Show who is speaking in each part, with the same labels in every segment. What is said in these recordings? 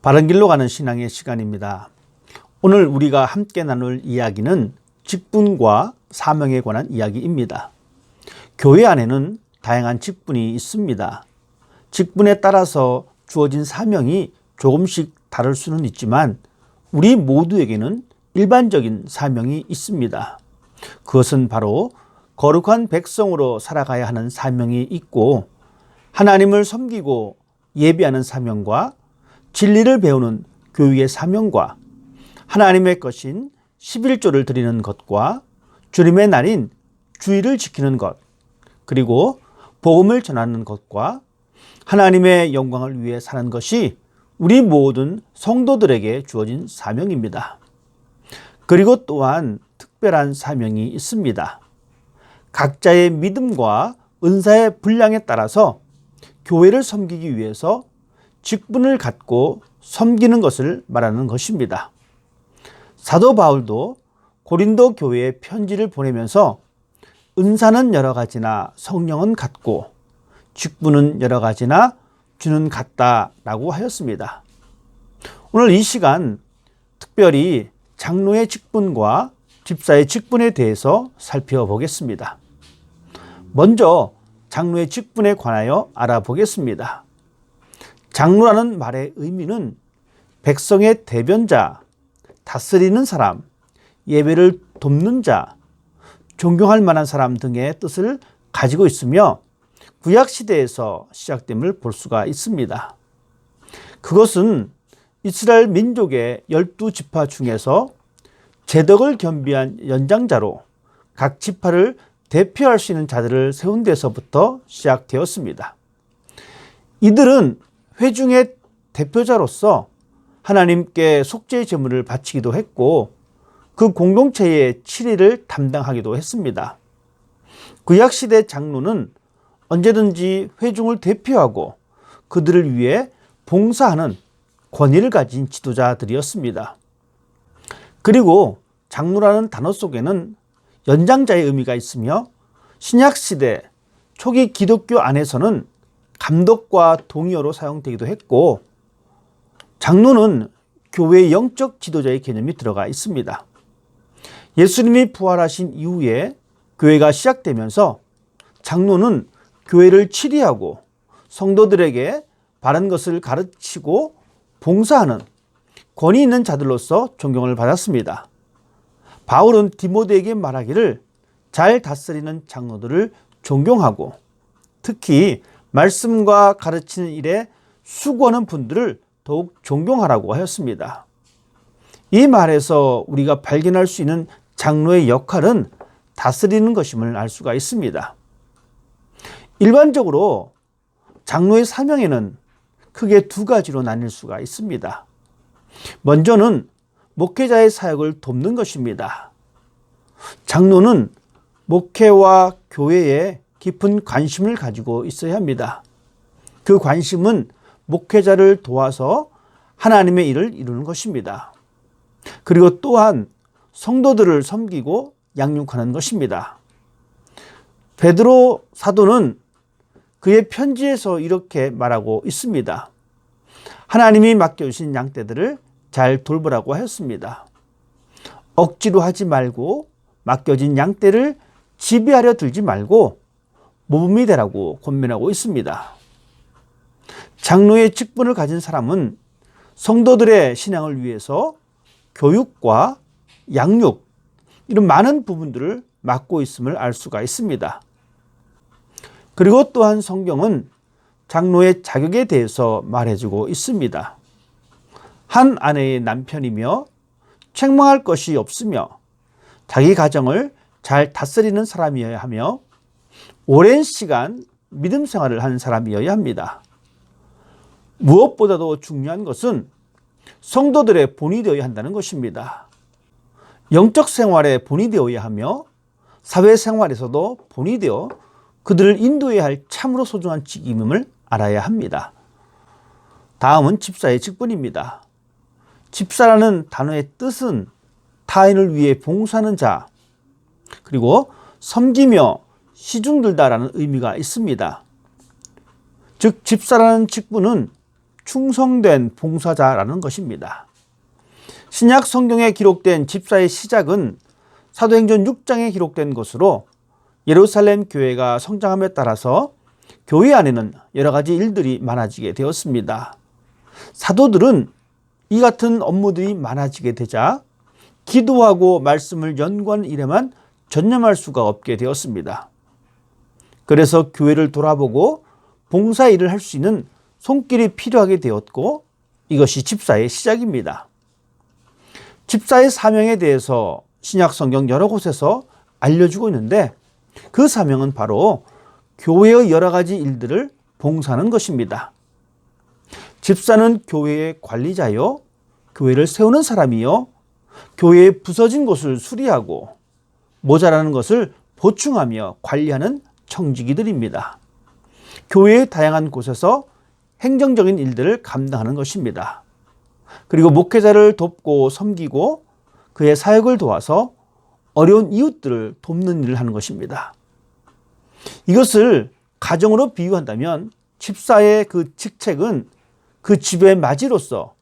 Speaker 1: 바른 길로 가는 신앙의 시간입니다. 오늘 우리가 함께 나눌 이야기는 직분과 사명에 관한 이야기입니다. 교회 안에는 다양한 직분이 있습니다. 직분에 따라서 주어진 사명이 조금씩 다를 수는 있지만 우리 모두에게는 일반적인 사명이 있습니다. 그것은 바로 거룩한 백성으로 살아가야 하는 사명이 있고, 하나님을 섬기고 예배하는 사명과 진리를 배우는 교육의 사명과 하나님의 것인 11조를 드리는 것과 주님의 날인 주일을 지키는 것, 그리고 복음을 전하는 것과 하나님의 영광을 위해 사는 것이 우리 모든 성도들에게 주어진 사명입니다. 그리고 또한 특별한 사명이 있습니다. 각자의 믿음과 은사의 분량에 따라서 교회를 섬기기 위해서 직분을 갖고 섬기는 것을 말하는 것입니다. 사도 바울도 고린도 교회에 편지를 보내면서 은사는 여러 가지나 성령은 같고 직분은 여러 가지나 주는 같다라고 하였습니다. 오늘 이 시간 특별히 장로의 직분과 집사의 직분에 대해서 살펴보겠습니다. 먼저 장로의 직분에 관하여 알아보겠습니다. 장로라는 말의 의미는 백성의 대변자, 다스리는 사람, 예배를 돕는 자, 존경할 만한 사람 등의 뜻을 가지고 있으며 구약시대에서 시작됨을 볼 수가 있습니다. 그것은 이스라엘 민족의 12지파 중에서 제덕을 겸비한 연장자로 각 지파를 대표할 수 있는 자들을 세운 데서부터 시작되었습니다. 이들은 회중의 대표자로서 하나님께 속죄의 제물을 바치기도 했고 그 공동체의 치리를 담당하기도 했습니다. 구약시대 장로는 언제든지 회중을 대표하고 그들을 위해 봉사하는 권위를 가진 지도자들이었습니다. 그리고 장로라는 단어 속에는 연장자의 의미가 있으며 신약시대 초기 기독교 안에서는 감독과 동의어로 사용되기도 했고, 장로는 교회의 영적 지도자의 개념이 들어가 있습니다. 예수님이 부활하신 이후에 교회가 시작되면서 장로는 교회를 치리하고 성도들에게 바른 것을 가르치고 봉사하는 권위 있는 자들로서 존경을 받았습니다. 바울은 디모데에게 말하기를 잘 다스리는 장로들을 존경하고 특히 말씀과 가르치는 일에 수고하는 분들을 더욱 존경하라고 하였습니다. 이 말에서 우리가 발견할 수 있는 장로의 역할은 다스리는 것임을 알 수가 있습니다. 일반적으로 장로의 사명에는 크게 두 가지로 나뉠 수가 있습니다. 먼저는 목회자의 사역을 돕는 것입니다. 장로는 목회와 교회에 깊은 관심을 가지고 있어야 합니다. 그 관심은 목회자를 도와서 하나님의 일을 이루는 것입니다. 그리고 또한 성도들을 섬기고 양육하는 것입니다. 베드로 사도는 그의 편지에서 이렇게 말하고 있습니다. 하나님이 맡겨주신 양떼들을 잘 돌보라고 하였습니다. 억지로 하지 말고 맡겨진 양떼를 지배하려 들지 말고 모범이 되라고 권면하고 있습니다. 장로의 직분을 가진 사람은 성도들의 신앙을 위해서 교육과 양육, 이런 많은 부분들을 맡고 있음을 알 수가 있습니다. 그리고 또한 성경은 장로의 자격에 대해서 말해주고 있습니다. 한 아내의 남편이며 책망할 것이 없으며 자기 가정을 잘 다스리는 사람이어야 하며 오랜 시간 믿음 생활을 한 사람이어야 합니다. 무엇보다도 중요한 것은 성도들의 본이 되어야 한다는 것입니다. 영적 생활에 본이 되어야 하며 사회생활에서도 본이 되어 그들을 인도해야 할 참으로 소중한 직임임을 알아야 합니다. 다음은 집사의 직분입니다. 집사라는 단어의 뜻은 타인을 위해 봉사하는 자, 그리고 섬기며 시중들다라는 의미가 있습니다. 즉 집사라는 직분은 충성된 봉사자라는 것입니다. 신약 성경에 기록된 집사의 시작은 사도행전 6장에 기록된 것으로 예루살렘 교회가 성장함에 따라서 교회 안에는 여러 가지 일들이 많아지게 되었습니다. 사도들은 이 같은 업무들이 많아지게 되자 기도하고 말씀을 연구하는 일에만 전념할 수가 없게 되었습니다. 그래서 교회를 돌아보고 봉사 일을 할 수 있는 손길이 필요하게 되었고 이것이 집사의 시작입니다. 집사의 사명에 대해서 신약 성경 여러 곳에서 알려주고 있는데 그 사명은 바로 교회의 여러 가지 일들을 봉사하는 것입니다. 집사는 교회의 관리자요, 교회를 세우는 사람이요, 교회의 부서진 곳을 수리하고 모자라는 것을 보충하며 관리하는 청지기들입니다. 교회의 다양한 곳에서 행정적인 일들을 감당하는 것입니다. 그리고 목회자를 돕고 섬기고 그의 사역을 도와서 어려운 이웃들을 돕는 일을 하는 것입니다. 이것을 가정으로 비유한다면 집사의 그 직책은 그 집의 맞이로서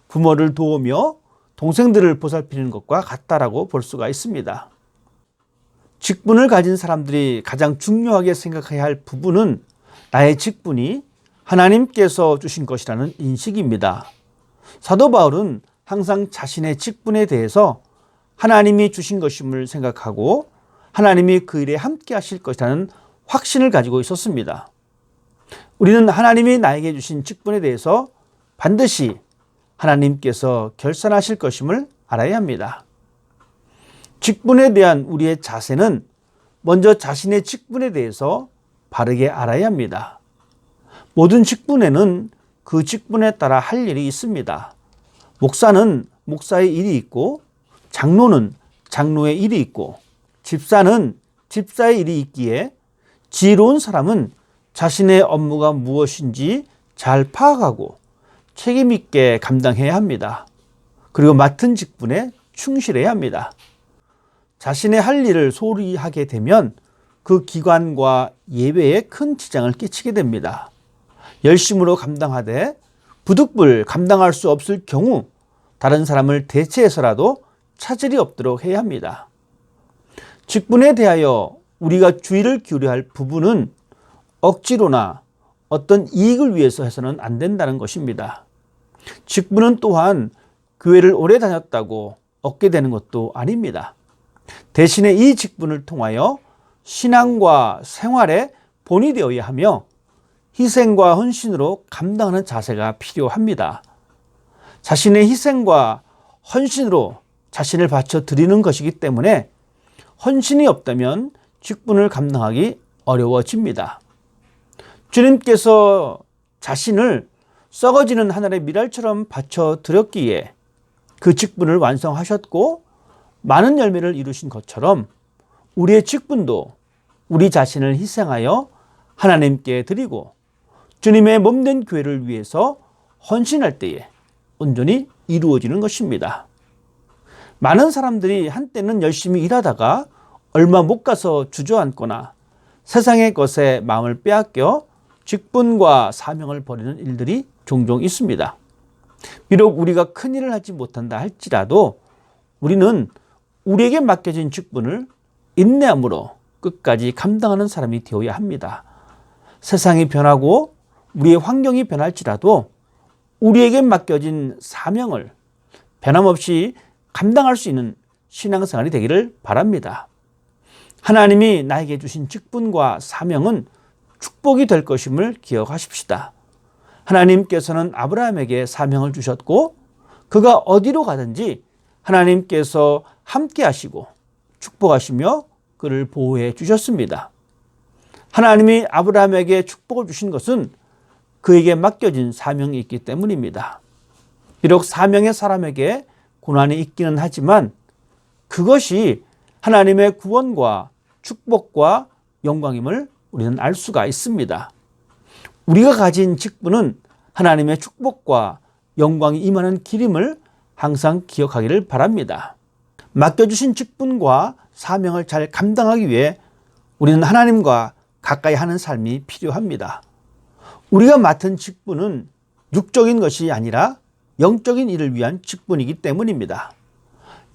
Speaker 1: 부모를 도우며 동생들을 보살피는 것과 같다라고 볼 수가 있습니다. 직분을 가진 사람들이 가장 중요하게 생각해야 할 부분은 나의 직분이 하나님께서 주신 것이라는 인식입니다. 사도 바울은 항상 자신의 직분에 대해서 하나님이 주신 것임을 생각하고 하나님이 그 일에 함께 하실 것이라는 확신을 가지고 있었습니다. 우리는 하나님이 나에게 주신 직분에 대해서 반드시 하나님께서 결산하실 것임을 알아야 합니다. 직분에 대한 우리의 자세는 먼저 자신의 직분에 대해서 바르게 알아야 합니다. 모든 직분에는 그 직분에 따라 할 일이 있습니다. 목사는 목사의 일이 있고 장로는 장로의 일이 있고 집사는 집사의 일이 있기에 지혜로운 사람은 자신의 업무가 무엇인지 잘 파악하고 책임 있게 감당해야 합니다. 그리고 맡은 직분에 충실해야 합니다. 자신의 할 일을 소홀히 하게 되면 그 기관과 예배에 큰 지장을 끼치게 됩니다. 열심으로 감당하되 부득불 감당할 수 없을 경우 다른 사람을 대체해서라도 차질이 없도록 해야 합니다. 직분에 대하여 우리가 주의를 기울여야 할 부분은 억지로나 어떤 이익을 위해서 해서는 안 된다는 것입니다. 직분은 또한 교회를 오래 다녔다고 얻게 되는 것도 아닙니다. 대신에 이 직분을 통하여 신앙과 생활에 본이 되어야 하며 희생과 헌신으로 감당하는 자세가 필요합니다. 자신의 희생과 헌신으로 자신을 바쳐 드리는 것이기 때문에 헌신이 없다면 직분을 감당하기 어려워집니다. 주님께서 자신을 썩어지는 하늘의 미랄처럼 바쳐 드렸기에 그 직분을 완성하셨고 많은 열매를 이루신 것처럼 우리의 직분도 우리 자신을 희생하여 하나님께 드리고 주님의 몸된 교회를 위해서 헌신할 때에 온전히 이루어지는 것입니다. 많은 사람들이 한때는 열심히 일하다가 얼마 못 가서 주저앉거나 세상의 것에 마음을 빼앗겨 직분과 사명을 버리는 일들이 종종 있습니다. 비록 우리가 큰 일을 하지 못한다 할지라도 우리는 우리에게 맡겨진 직분을 인내함으로 끝까지 감당하는 사람이 되어야 합니다. 세상이 변하고 우리의 환경이 변할지라도 우리에게 맡겨진 사명을 변함없이 감당할 수 있는 신앙생활이 되기를 바랍니다. 하나님이 나에게 주신 직분과 사명은 축복이 될 것임을 기억하십시다. 하나님께서는 아브라함에게 사명을 주셨고 그가 어디로 가든지 하나님께서 함께 하시고 축복하시며 그를 보호해 주셨습니다. 하나님이 아브라함에게 축복을 주신 것은 그에게 맡겨진 사명이 있기 때문입니다. 비록 사명의 사람에게 고난이 있기는 하지만 그것이 하나님의 구원과 축복과 영광임을 우리는 알 수가 있습니다. 우리가 가진 직분은 하나님의 축복과 영광이 임하는 길임을 항상 기억하기를 바랍니다. 맡겨주신 직분과 사명을 잘 감당하기 위해 우리는 하나님과 가까이 하는 삶이 필요합니다. 우리가 맡은 직분은 육적인 것이 아니라 영적인 일을 위한 직분이기 때문입니다.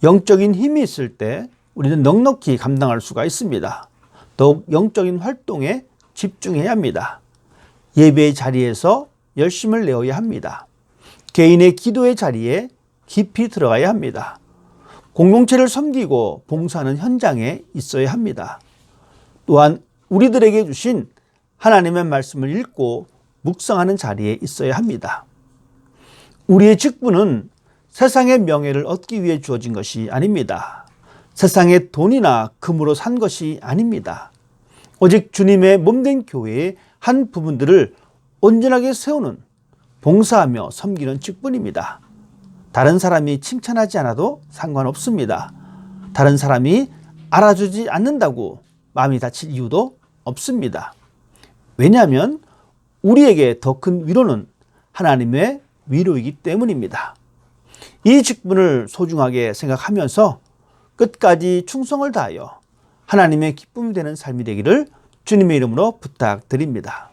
Speaker 1: 영적인 힘이 있을 때 우리는 넉넉히 감당할 수가 있습니다. 더욱 영적인 활동에 집중해야 합니다. 예배의 자리에서 열심을 내어야 합니다. 개인의 기도의 자리에 깊이 들어가야 합니다. 공동체를 섬기고 봉사하는 현장에 있어야 합니다. 또한 우리들에게 주신 하나님의 말씀을 읽고 묵상하는 자리에 있어야 합니다. 우리의 직분은 세상의 명예를 얻기 위해 주어진 것이 아닙니다. 세상의 돈이나 금으로 산 것이 아닙니다. 오직 주님의 몸된 교회의 한 부분들을 온전하게 세우는, 봉사하며 섬기는 직분입니다. 다른 사람이 칭찬하지 않아도 상관없습니다. 다른 사람이 알아주지 않는다고 마음이 다칠 이유도 없습니다. 왜냐하면 우리에게 더 큰 위로는 하나님의 위로이기 때문입니다. 이 직분을 소중하게 생각하면서 끝까지 충성을 다하여 하나님의 기쁨이 되는 삶이 되기를 주님의 이름으로 부탁드립니다.